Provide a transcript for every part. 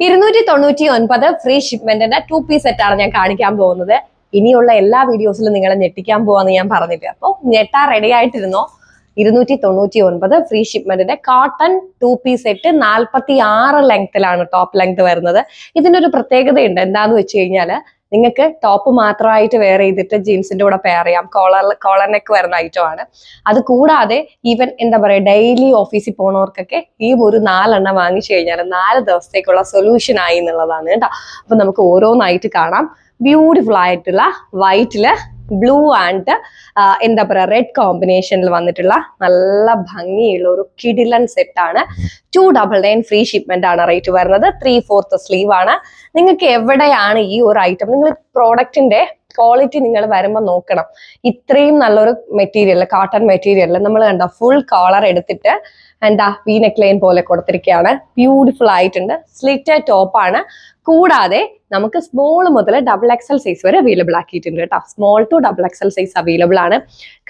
299 free ഷിപ്മെന്റിന്റെ 2 piece സെറ്റാണ് ഞാൻ കാണിക്കാൻ പോകുന്നത്. ഇനിയുള്ള എല്ലാ വീഡിയോസിലും നിങ്ങളെ ഞെട്ടിക്കാൻ പോവാന്ന് ഞാൻ പറഞ്ഞില്ല. അപ്പോൾ ഞെട്ടാ റെഡി ആയിട്ടിരുന്നോ. 299 ഫ്രീ ഷിപ്മെന്റിന്റെ കോട്ടൺ 2 പീസ് സെറ്റ് 46 ലെങ്ത്തിലാണ് ടോപ്പ് ലെങ്ത് വരുന്നത്. ഇതിന്റെ ഒരു പ്രത്യേകതയുണ്ട്. എന്താന്ന് വെച്ച് കഴിഞ്ഞാൽ നിങ്ങൾക്ക് ടോപ്പ് മാത്രമായിട്ട് വെയർ ചെയ്തിട്ട് ജീൻസിന്റെ കൂടെ പെയർ ചെയ്യാം. കോളർ നെക്ക് വരുന്ന ഐറ്റം ആണ്. അത് കൂടാതെ ഈവൻ എന്താ പറയുക, ഡെയിലി ഓഫീസിൽ പോണവർക്കൊക്കെ ഈ ഒരു 4 എണ്ണം വാങ്ങിച്ചു കഴിഞ്ഞാൽ 4 ദിവസത്തേക്കുള്ള സൊല്യൂഷൻ ആയി എന്നുള്ളതാണ് കേട്ടോ. അപ്പൊ നമുക്ക് ഓരോന്നായിട്ട് കാണാം. ബ്യൂട്ടിഫുൾ ആയിട്ടുള്ള വൈറ്റില് ബ്ലൂ ആൻഡ് എന്താ പറയുക റെഡ് കോമ്പിനേഷനിൽ വന്നിട്ടുള്ള നല്ല ഭംഗിയുള്ള ഒരു കിഡിലൻ സെറ്റാണ്. 299 ഫ്രീ ഷിപ്മെന്റ് ആണ് റേറ്റ് വരുന്നത്. 3/4 സ്ലീവ് ആണ്. നിങ്ങൾക്ക് എവിടെയാണ് ഈ ഒരു ഐറ്റം, നിങ്ങൾ പ്രോഡക്റ്റിന്റെ ക്വാളിറ്റി നിങ്ങൾ വരുമ്പോൾ നോക്കണം. ഇത്രയും നല്ലൊരു മെറ്റീരിയൽ, കോട്ടൺ മെറ്റീരിയൽ നമ്മൾ കണ്ട ഫുൾ കോളർ എടുത്തിട്ട് എന്താ വീനെക്ക് ലൈൻ പോലെ കൊടുത്തിരിക്കുകയാണ്. ബ്യൂട്ടിഫുൾ ആയിട്ടുണ്ട്. സ്ലിറ്റഡ് ടോപ്പാണ്. കൂടാതെ നമുക്ക് സ്മോൾ മുതൽ XXL സൈസ് വരെ അവൈലബിൾ ആക്കിയിട്ടുണ്ട് കേട്ടോ. Small to XXL size available ആണ്.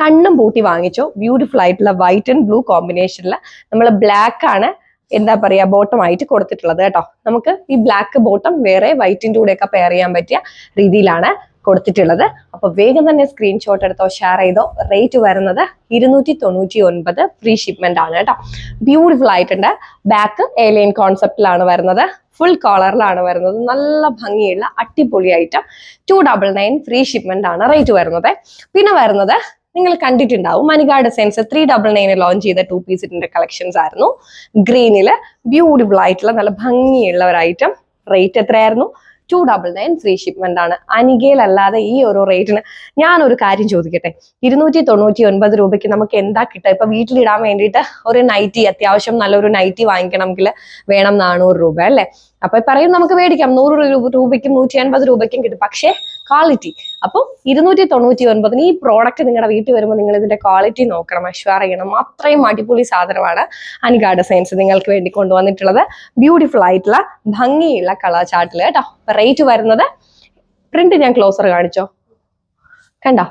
കണ്ണും പൂട്ടി വാങ്ങിച്ചോ. ബ്യൂട്ടിഫുൾ ആയിട്ടുള്ള വൈറ്റ് ആൻഡ് ബ്ലൂ കോമ്പിനേഷനിൽ നമ്മൾ ബ്ലാക്ക് ആണ് എന്താ പറയാ ബോട്ടം ആയിട്ട് കൊടുത്തിട്ടുള്ളത് കേട്ടോ. നമുക്ക് ഈ ബ്ലാക്ക് ബോട്ടം വേറെ വൈറ്റിന്റെ കൂടെയൊക്കെ പെയർ ചെയ്യാൻ പറ്റിയ രീതിയിലാണ് കൊടുത്തിട്ടുള്ളത്. അപ്പൊ വേഗം തന്നെ സ്ക്രീൻഷോട്ട് എടുത്തോ, ഷെയർ ചെയ്തോ. റേറ്റ് വരുന്നത് 299 ഫ്രീ ഷിപ്മെന്റ് ആണ് കേട്ടോ. ബ്യൂട്ടിഫുൾ ആയിട്ടുണ്ട്. ബാക്ക് എലൈൻ കോൺസെപ്റ്റിലാണ് വരുന്നത്. ഫുൾ കോളറിലാണ് വരുന്നത്. നല്ല ഭംഗിയുള്ള അടിപൊളി ഐറ്റം. 299 ഫ്രീ ഷിപ്മെന്റ് ആണ് റേറ്റ് വരുന്നത്. പിന്നെ വരുന്നത് നിങ്ങൾ കണ്ടിട്ടുണ്ടാവും, മനിക ഡിസൈൻസ് 399 ലോഞ്ച് ചെയ്ത 2 പീസിന്റെ കളക്ഷൻസ് ആയിരുന്നു. ഗ്രീനില് ബ്യൂട്ടിഫുൾ ആയിട്ടുള്ള നല്ല ഭംഗിയുള്ള ഒരു ഐറ്റം. റേറ്റ് എത്രയായിരുന്നു? 299 ഫ്രീ ഷിപ്മെന്റ് ആണ്. അനികയിലല്ലാതെ ഈ ഒരു റേറ്റിന് ഞാനൊരു കാര്യം ചോദിക്കട്ടെ, 299 രൂപയ്ക്ക് നമുക്ക് എന്താ കിട്ടുക? ഇപ്പൊ വീട്ടിലിടാൻ വേണ്ടിയിട്ട് ഒരു നൈറ്റി, അത്യാവശ്യം നല്ലൊരു നൈറ്റി വാങ്ങിക്കണമെങ്കിൽ വേണം 400 രൂപ അല്ലേ? അപ്പൊ പറയും നമുക്ക് മേടിക്കാം 100 രൂപയ്ക്കും 180 രൂപയ്ക്കും കിട്ടും. പക്ഷേ ക്വാളിറ്റി, അപ്പം 299 ഈ പ്രോഡക്റ്റ് നിങ്ങളുടെ വീട്ടിൽ വരുമ്പോൾ നിങ്ങൾ ഇതിന്റെ ക്വാളിറ്റി നോക്കണം, അഷ്വർ ചെയ്യണം. അത്രയും അടിപൊളി സാധനമാണ് അനിക ഡിസൈൻസ് നിങ്ങൾക്ക് വേണ്ടി കൊണ്ടുവന്നിട്ടുള്ളത്. ബ്യൂട്ടിഫുൾ ആയിട്ടുള്ള ഭംഗിയുള്ള കളർ ചാർട്ടിൽ കേട്ടോ. റേറ്റ് വരുന്നത്, പ്രിന്റ് ഞാൻ ക്ലോസർ കാണിച്ചോ, കണ്ടോ?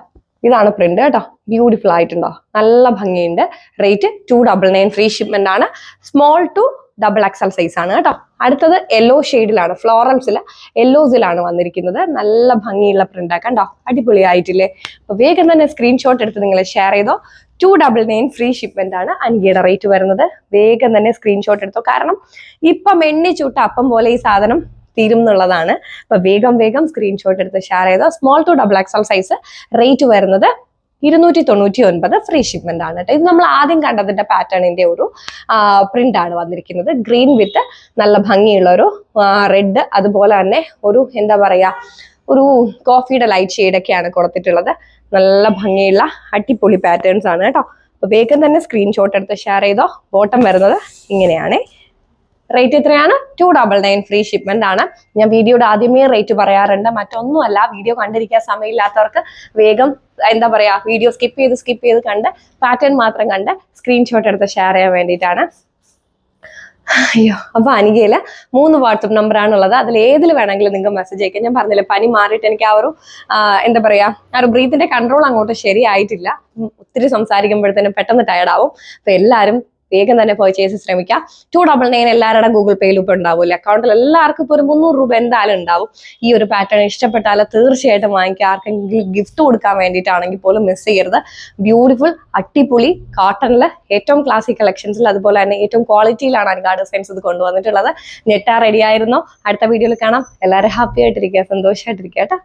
ഇതാണ് പ്രിന്റ് കേട്ടോ. ബ്യൂട്ടിഫുൾ ആയിട്ടുണ്ടോ? നല്ല ഭംഗിയുണ്ട്. റേറ്റ് 299 ഫ്രീ ഷിപ്മെന്റ് ആണ്. സ്മോൾ ടു XXL സൈസ് ആണ് കേട്ടോ. അടുത്തത് യെല്ലോ ഷെയ്ഡിലാണ്, ഫ്ലോറൽസിൽ യെല്ലോസിലാണ് വന്നിരിക്കുന്നത്. നല്ല ഭംഗിയുള്ള പ്രിന്റ് കണ്ടോ, അടിപൊളിയായിട്ടില്ലേ? അപ്പൊ വേഗം തന്നെ സ്ക്രീൻഷോട്ട് എടുത്ത് നിങ്ങൾ ഷെയർ ചെയ്തോ. 299 ഫ്രീ ഷിപ്മെന്റ് ആണ് അനികയുടെ റേറ്റ് വരുന്നത്. വേഗം തന്നെ സ്ക്രീൻഷോട്ട് എടുത്തോ, കാരണം ഇപ്പം എണ്ണി ചൂട്ട അപ്പം പോലെ ഈ സാധനം തീരും എന്നുള്ളതാണ്. അപ്പൊ വേഗം സ്ക്രീൻഷോട്ട് എടുത്ത് ഷെയർ ചെയ്തോ. Small to XXL size. Rate വരുന്നത് 299 ഫ്രീ ഷിപ്മെന്റ് ആണ് കേട്ടോ. ഇത് നമ്മൾ ആദ്യം കണ്ടതിന്റെ പാറ്റേണിന്റെ ഒരു പ്രിന്റ് ആണ് വന്നിരിക്കുന്നത്. ഗ്രീൻ വിത്ത് നല്ല ഭംഗിയുള്ള ഒരു റെഡ്, അതുപോലെ തന്നെ ഒരു എന്താ പറയാ ഒരു കോഫിയുടെ ലൈറ്റ് ഷെയ്ഡൊക്കെയാണ് കൊടുത്തിട്ടുള്ളത്. നല്ല ഭംഗിയുള്ള അടിപൊളി പാറ്റേൺസ് ആണ് കേട്ടോ. അപ്പൊ വേഗം തന്നെ സ്ക്രീൻഷോട്ട് എടുത്ത് ഷെയർ ചെയ്തോ. ബോട്ടം വരുന്നത് ഇങ്ങനെയാണ്. റേറ്റ് എത്രയാണ്? 299 ഫ്രീ ഷിപ്മെന്റ് ആണ്. ഞാൻ വീഡിയോയുടെ ആദ്യമേ റേറ്റ് പറയാറുണ്ട്, മറ്റൊന്നുമല്ല, വീഡിയോ കണ്ടിരിക്കാൻ സമയമില്ലാത്തവർക്ക് വേഗം എന്താ പറയാ വീഡിയോ സ്കിപ്പ് ചെയ്ത് കണ്ട് പാറ്റേൺ മാത്രം കണ്ട് സ്ക്രീൻഷോട്ട് എടുത്ത് ഷെയർ ചെയ്യാൻ വേണ്ടിയിട്ടാണ്. അയ്യോ, അപ്പൊ അനികയില് 3 വാട്സപ്പ് നമ്പറാണുള്ളത്. അതിൽ ഏതിൽ വേണമെങ്കിലും നിങ്ങൾക്ക് മെസ്സേജ് അയക്കാം. ഞാൻ പറഞ്ഞില്ല, പനി മാറിയിട്ട് എനിക്ക് ആ ഒരു എന്താ പറയാ ആ ഒരു ബ്രീത്തിന്റെ കൺട്രോൾ അങ്ങോട്ട് ശരിയായിട്ടില്ല. ഒത്തിരി സംസാരിക്കുമ്പോഴത്തേനും പെട്ടെന്ന് ടയർഡാവും. അപ്പൊ എല്ലാവരും വേഗം തന്നെ പർച്ചേസ് ശ്രമിക്കാം. 299 എല്ലാവരുടെ ഗൂഗിൾ പേയിലും ഇപ്പൊ ഉണ്ടാവില്ല. അക്കൗണ്ടിൽ എല്ലാവർക്കും ഇപ്പൊ ഒരു 300 രൂപ എന്തായാലും ഉണ്ടാവും. ഈ ഒരു പാറ്റേൺ ഇഷ്ടപ്പെട്ടാൽ തീർച്ചയായിട്ടും വാങ്ങിക്കുക. ആർക്കെങ്കിലും ഗിഫ്റ്റ് കൊടുക്കാൻ വേണ്ടിയിട്ടാണെങ്കിൽ പോലും മിസ് ചെയ്യരുത്. ബ്യൂട്ടിഫുൾ അടിപൊളി കോട്ടണിൽ ഏറ്റവും ക്ലാസിക് കളക്ഷൻസിൽ, അതുപോലെ തന്നെ ഏറ്റവും ക്വാളിറ്റിയിലാണ് അനിക ഡിസൈൻസ് ഇത് കൊണ്ടുവന്നിട്ടുള്ളത്. നെറ്റാ റെഡി ആയിരുന്നോ? അടുത്ത വീഡിയോയിൽ കാണാം. എല്ലാവരും ഹാപ്പി ആയിട്ടിരിക്കുക, സന്തോഷമായിട്ടിരിക്കുക കേട്ടോ.